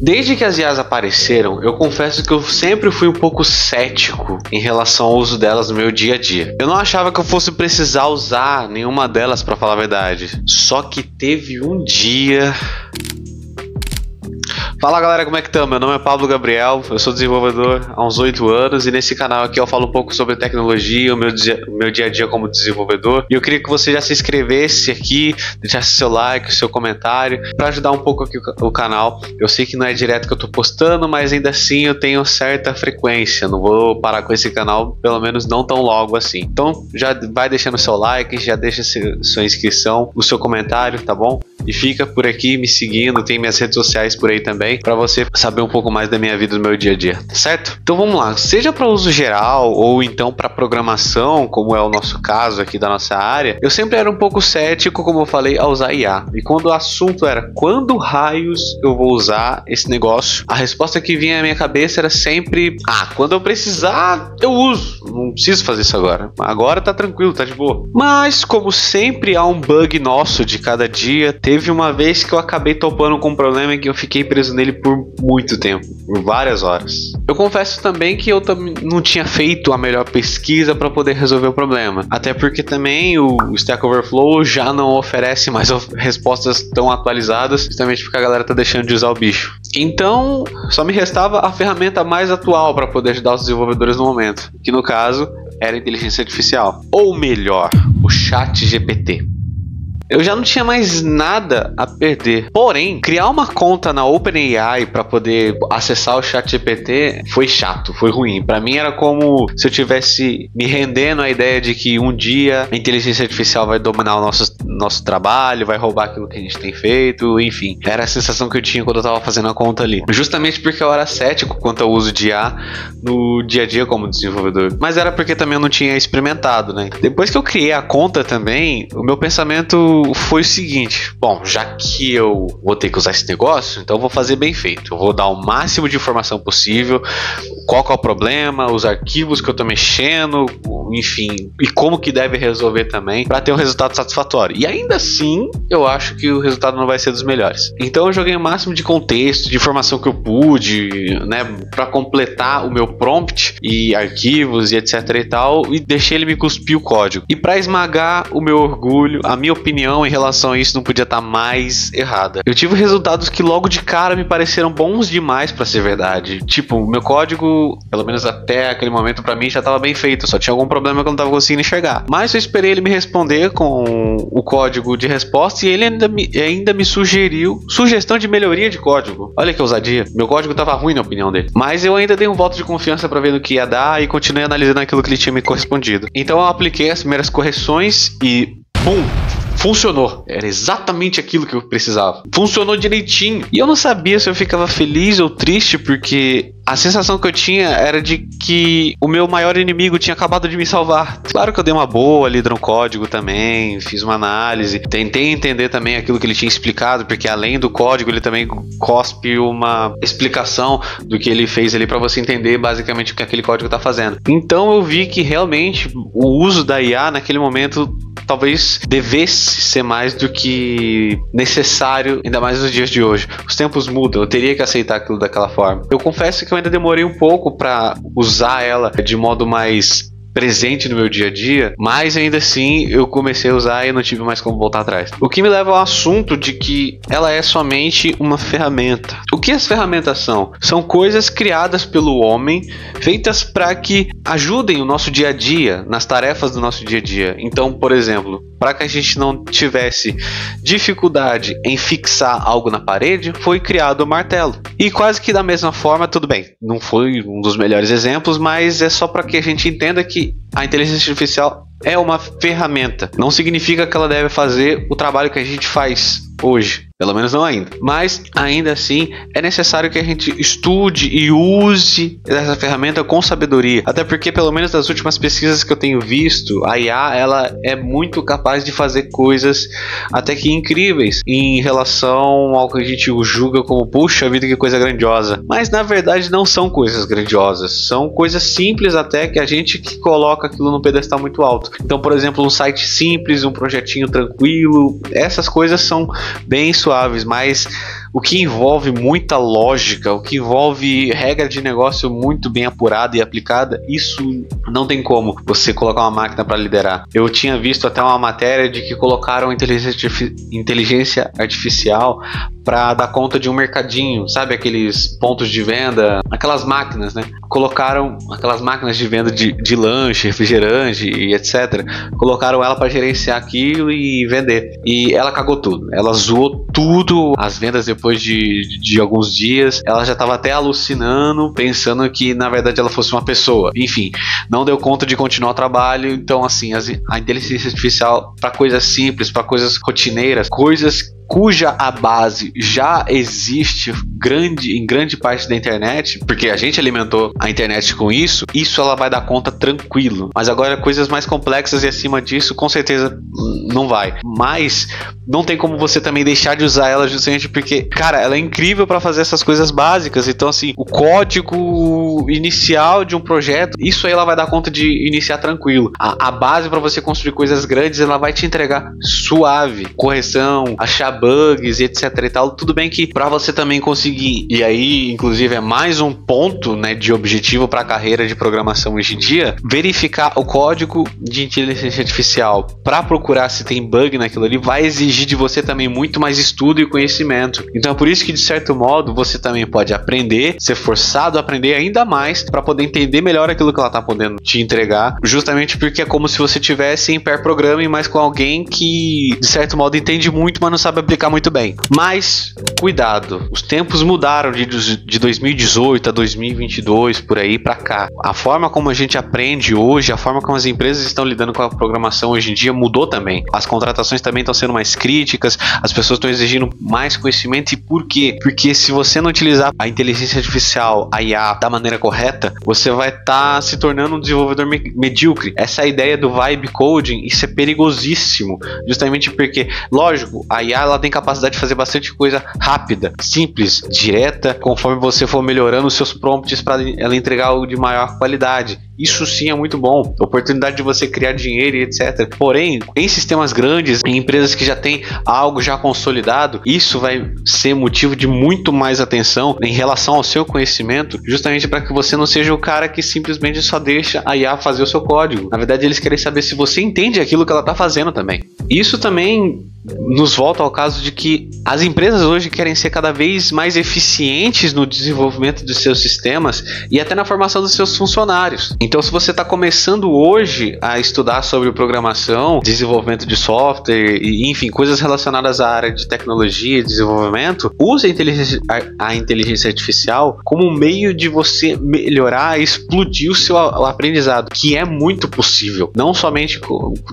Desde que as IAs apareceram, eu confesso que eu sempre fui um pouco cético em relação ao uso delas no meu dia a dia. Eu não achava que eu fosse precisar usar nenhuma delas, pra falar a verdade. Só que teve um dia... Fala galera, como é que estão? Meu nome é Pablo Gabriel, eu sou desenvolvedor há uns 8 anos e nesse canal aqui eu falo um pouco sobre tecnologia, o meu dia a dia como desenvolvedor. E eu queria que você já se inscrevesse aqui, deixasse seu like, seu comentário, para ajudar um pouco aqui o canal. Eu sei que não é direto que eu tô postando, mas ainda assim eu tenho certa frequência, não vou parar com esse canal, pelo menos não tão logo assim. Então já vai deixando seu like, já deixa sua inscrição, o seu comentário, tá bom? E fica por aqui me seguindo, tem minhas redes sociais por aí também, para você saber um pouco mais da minha vida, do meu dia a dia, certo? Então vamos lá, seja para uso geral ou então para programação, como é o nosso caso aqui da nossa área, eu sempre era um pouco cético, como eu falei, a usar IA. E quando o assunto era quando raios eu vou usar esse negócio, a resposta que vinha à minha cabeça era sempre: quando eu precisar eu uso, não preciso fazer isso agora tá tranquilo, tá de boa. Mas como sempre há um bug nosso de cada dia, teve uma vez que eu acabei topando com um problema que eu fiquei preso nele por muito tempo, por várias horas. Eu confesso também que eu não tinha feito a melhor pesquisa para poder resolver o problema, até porque também o Stack Overflow já não oferece mais respostas tão atualizadas, justamente porque a galera tá deixando de usar o bicho. Então só me restava a ferramenta mais atual para poder ajudar os desenvolvedores no momento, que no caso era a inteligência artificial, ou melhor, o ChatGPT. Eu já não tinha mais nada a perder. Porém, criar uma conta na OpenAI para poder acessar o ChatGPT foi chato, foi ruim. Para mim era como se eu tivesse me rendendo à ideia de que um dia a inteligência artificial vai dominar o nosso trabalho, vai roubar aquilo que a gente tem feito, enfim. Era a sensação que eu tinha quando eu tava fazendo a conta ali. Justamente porque eu era cético quanto ao uso de IA no dia a dia como desenvolvedor. Mas era porque também eu não tinha experimentado, né? Depois que eu criei a conta também, o meu pensamento foi o seguinte: bom, já que eu vou ter que usar esse negócio, então eu vou fazer bem feito. Eu vou dar o máximo de informação possível, qual que é o problema, os arquivos que eu tô mexendo, enfim, e como que deve resolver também, para ter um resultado satisfatório. E ainda assim, eu acho que o resultado não vai ser dos melhores. Então eu joguei o máximo de contexto, de informação que eu pude, né, para completar o meu prompt e arquivos e etc e tal, e deixei ele me cuspir o código. E para esmagar o meu orgulho, a minha opinião em relação a isso não podia estar mais errada. Eu tive resultados que logo de cara me pareceram bons demais para ser verdade. Tipo, o meu código, pelo menos até aquele momento para mim já estava bem feito, só tinha algum problema que eu não estava conseguindo enxergar. Mas eu esperei ele me responder com o código de resposta e ele ainda me sugeriu sugestão de melhoria de código. Olha que ousadia. Meu código estava ruim na opinião dele. Mas eu ainda dei um voto de confiança para ver no que ia dar e continuei analisando aquilo que ele tinha me correspondido. Então eu apliquei as primeiras correções e pum! Funcionou. Era exatamente aquilo que eu precisava. Funcionou direitinho. E eu não sabia se eu ficava feliz ou triste, porque a sensação que eu tinha era de que o meu maior inimigo tinha acabado de me salvar. Claro que eu dei uma boa lida no código também, fiz uma análise, tentei entender também aquilo que ele tinha explicado, porque além do código ele também cospe uma explicação do que ele fez ali para você entender basicamente o que aquele código está fazendo. Então eu vi que realmente o uso da IA naquele momento talvez devesse ser mais do que necessário, ainda mais nos dias de hoje. Os tempos mudam, eu teria que aceitar aquilo daquela forma. Eu confesso que eu ainda demorei um pouco para usar ela de modo mais presente no meu dia a dia, mas ainda assim eu comecei a usar e não tive mais como voltar atrás. O que me leva ao assunto de que ela é somente uma ferramenta. O que as ferramentas são? São coisas criadas pelo homem, feitas para que ajudem o nosso dia a dia, nas tarefas do nosso dia a dia. Então, por exemplo, para que a gente não tivesse dificuldade em fixar algo na parede, foi criado o martelo. E quase que da mesma forma, tudo bem, não foi um dos melhores exemplos, mas é só para que a gente entenda que a inteligência artificial é uma ferramenta. Não significa que ela deve fazer o trabalho que a gente faz hoje. Pelo menos não ainda. Mas, ainda assim, é necessário que a gente estude e use essa ferramenta com sabedoria. Até porque, pelo menos das últimas pesquisas que eu tenho visto, a IA ela é muito capaz de fazer coisas até que incríveis em relação ao que a gente julga como, puxa vida, que coisa grandiosa. Mas, na verdade, não são coisas grandiosas. São coisas simples até que a gente que coloca aquilo num pedestal muito alto. Então, por exemplo, um site simples, um projetinho tranquilo, essas coisas são bem suaves, mas o que envolve muita lógica, o que envolve regra de negócio muito bem apurada e aplicada, isso não tem como você colocar uma máquina para liderar. Eu tinha visto até uma matéria de que colocaram inteligência artificial para dar conta de um mercadinho, sabe, aqueles pontos de venda, aquelas máquinas, né? Colocaram aquelas máquinas de venda de lanche, refrigerante e etc. Colocaram ela para gerenciar aquilo e vender. E ela cagou tudo. Ela zoou tudo. As vendas depois de alguns dias, ela já estava até alucinando, pensando que na verdade ela fosse uma pessoa. Enfim, não deu conta de continuar o trabalho. Então, assim, a inteligência artificial para coisas simples, para coisas rotineiras, coisas cuja a base já existe em grande parte da internet, porque a gente alimentou a internet com isso ela vai dar conta tranquilo. Mas agora coisas mais complexas e acima disso, com certeza não vai. Mas não tem como você também deixar de usar ela justamente porque, cara, ela é incrível para fazer essas coisas básicas. Então, assim, o código inicial de um projeto, isso aí ela vai dar conta de iniciar tranquilo. A base para você construir coisas grandes, ela vai te entregar suave, correção, achar bugs e etc e tal. Tudo bem que para você também conseguir, e aí inclusive é mais um ponto, né, de objetivo para a carreira de programação hoje em dia, verificar o código de inteligência artificial para procurar se tem bug naquilo ali, vai exigir de você também muito mais estudo e conhecimento. Então é por isso que de certo modo você também pode aprender, ser forçado a aprender ainda mais para poder entender melhor aquilo que ela está podendo te entregar, justamente porque é como se você tivesse em pair programming, mas com alguém que de certo modo entende muito, mas não sabe aplicar muito bem. Mas cuidado, os tempos mudaram de 2018 a 2022 por aí para cá. A forma como a gente aprende hoje, a forma como as empresas estão lidando com a programação hoje em dia mudou também. As contratações também estão sendo mais críticas, as pessoas estão exigindo mais conhecimento. E por quê? Porque se você não utilizar a inteligência artificial, a IA, da maneira correta, você vai estar se tornando um desenvolvedor medíocre. Essa ideia do vibe coding, isso é perigosíssimo, justamente porque, lógico, a IA ela tem capacidade de fazer bastante coisa rápida, simples, direta, conforme você for melhorando os seus prompts para ela entregar algo de maior qualidade. Isso sim é muito bom, oportunidade de você criar dinheiro e etc. Porém, em sistemas grandes, em empresas que já têm algo já consolidado, isso vai ser motivo de muito mais atenção em relação ao seu conhecimento, justamente para que você não seja o cara que simplesmente só deixa a IA fazer o seu código. Na verdade, eles querem saber se você entende aquilo que ela está fazendo também. Isso também nos volta ao caso de que as empresas hoje querem ser cada vez mais eficientes no desenvolvimento dos seus sistemas e até na formação dos seus funcionários. Então, se você está começando hoje a estudar sobre programação, desenvolvimento de software e, enfim, coisas relacionadas à área de tecnologia e desenvolvimento, use a inteligência artificial como um meio de você melhorar e explodir o seu aprendizado, que é muito possível. Não somente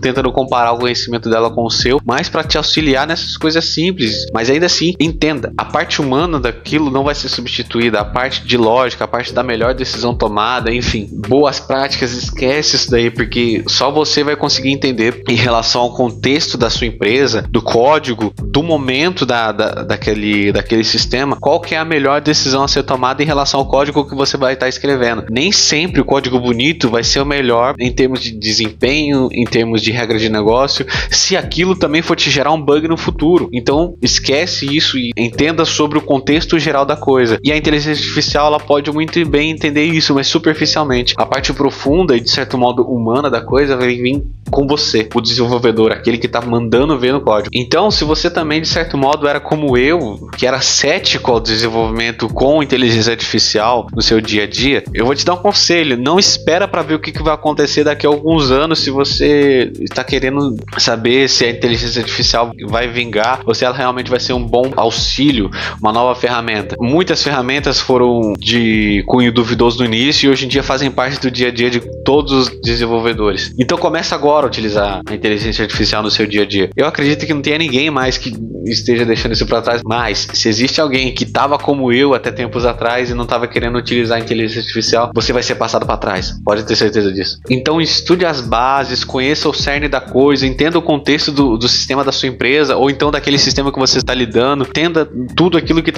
tentando comparar o conhecimento dela com o seu, mas para te auxiliar nessas coisas simples. Mas ainda assim, entenda, a parte humana daquilo não vai ser substituída, a parte de lógica, a parte da melhor decisão tomada, enfim, boas práticas, esquece isso daí, porque só você vai conseguir entender em relação ao contexto da sua empresa, do código, do momento daquele sistema, qual que é a melhor decisão a ser tomada em relação ao código que você vai estar escrevendo. Nem sempre o código bonito vai ser o melhor em termos de desempenho, em termos de regra de negócio, se aquilo também for te gerar um bug no futuro. Então esquece isso e entenda sobre o contexto geral da coisa. E a inteligência artificial ela pode muito bem entender isso, mas superficialmente. A parte profunda e de certo modo humana da coisa vai vir com você, o desenvolvedor, aquele que está mandando ver no código. Então, se você também de certo modo era como eu, que era cético ao desenvolvimento com inteligência artificial no seu dia a dia, eu vou te dar um conselho: não espera para ver o que vai acontecer daqui a alguns anos se você está querendo saber se a inteligência artificial vai vingar ou se ela realmente vai ser um bom auxílio, uma nova ferramenta. Muitas ferramentas foram de cunho duvidoso no início e hoje em dia fazem parte do dia a dia de todos os desenvolvedores. Então começa agora a utilizar a inteligência artificial no seu dia a dia. Eu acredito que não tenha ninguém mais que esteja deixando isso para trás, mas se existe alguém que estava como eu até tempos atrás e não estava querendo utilizar a inteligência artificial, você vai ser passado para trás, pode ter certeza disso. Então estude as bases, conheça o cerne da coisa, entenda o contexto do sistema da sua empresa ou então daquele sistema que você está lidando, entenda tudo aquilo que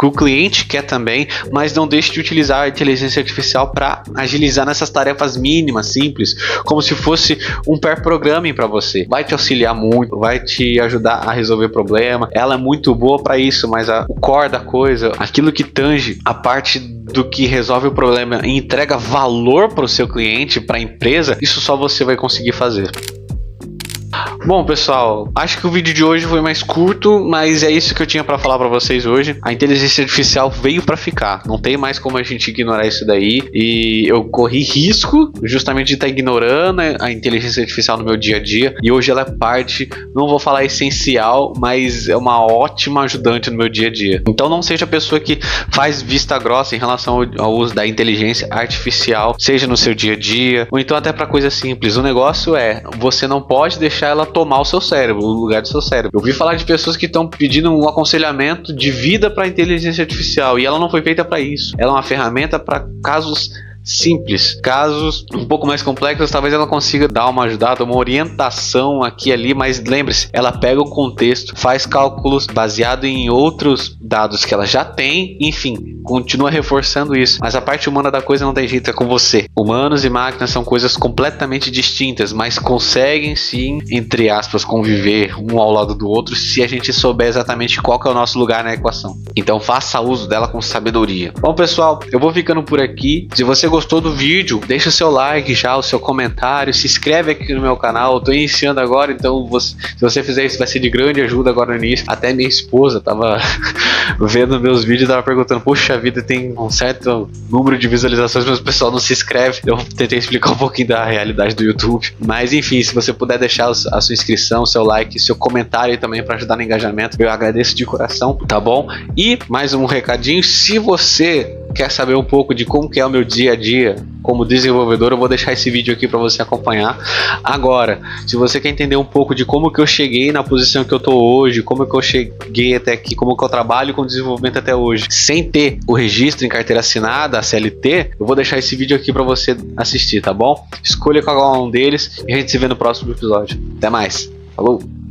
o cliente quer também, mas não deixe de utilizar a inteligência artificial para agilizar nessas essas tarefas mínimas, simples, como se fosse um pair programming para você. Vai te auxiliar muito, vai te ajudar a resolver problema. Ela é muito boa para isso, mas o core da coisa, aquilo que tange a parte do que resolve o problema e entrega valor para o seu cliente, para a empresa, isso só você vai conseguir fazer. Bom, pessoal, acho que o vídeo de hoje foi mais curto, mas é isso que eu tinha para falar para vocês hoje. A inteligência artificial veio para ficar, não tem mais como a gente ignorar isso daí, e eu corri risco justamente de estar ignorando a inteligência artificial no meu dia a dia, e hoje ela é parte, não vou falar essencial, mas é uma ótima ajudante no meu dia a dia. Então não seja a pessoa que faz vista grossa em relação ao uso da inteligência artificial, seja no seu dia a dia, ou então até para coisa simples. O negócio é, você não pode deixar ela tomar o seu cérebro, o lugar do seu cérebro. Eu ouvi falar de pessoas que estão pedindo um aconselhamento de vida para a inteligência artificial, e ela não foi feita para isso. Ela é uma ferramenta para casos simples, casos um pouco mais complexos, talvez ela consiga dar uma ajudada, uma orientação aqui e ali, mas lembre-se, ela pega o contexto, faz cálculos baseado em outros dados que ela já tem, enfim, continua reforçando isso, mas a parte humana da coisa não tem jeito, é com você. Humanos e máquinas são coisas completamente distintas, mas conseguem sim, entre aspas, conviver um ao lado do outro se a gente souber exatamente qual que é o nosso lugar na equação. Então faça uso dela com sabedoria. Bom, pessoal, eu vou ficando por aqui. Se você gostou do vídeo, deixa o seu like já, o seu comentário, se inscreve aqui no meu canal. Eu tô iniciando agora, então se você fizer isso vai ser de grande ajuda agora no início. Até minha esposa tava vendo meus vídeos e tava perguntando, poxa vida, tem um certo número de visualizações, mas o pessoal não se inscreve. Eu tentei explicar um pouquinho da realidade do YouTube, mas enfim, se você puder deixar a sua inscrição, o seu like, seu comentário também para ajudar no engajamento, eu agradeço de coração, tá bom? E mais um recadinho, se você quer saber um pouco de como que é o meu dia a dia como desenvolvedor, eu vou deixar esse vídeo aqui para você acompanhar. Agora, se você quer entender um pouco de como que eu cheguei na posição que eu tô hoje, como que eu cheguei até aqui, como que eu trabalho com desenvolvimento até hoje, sem ter o registro em carteira assinada, a CLT, eu vou deixar esse vídeo aqui para você assistir, tá bom? Escolha qual um deles e a gente se vê no próximo episódio. Até mais. Falou!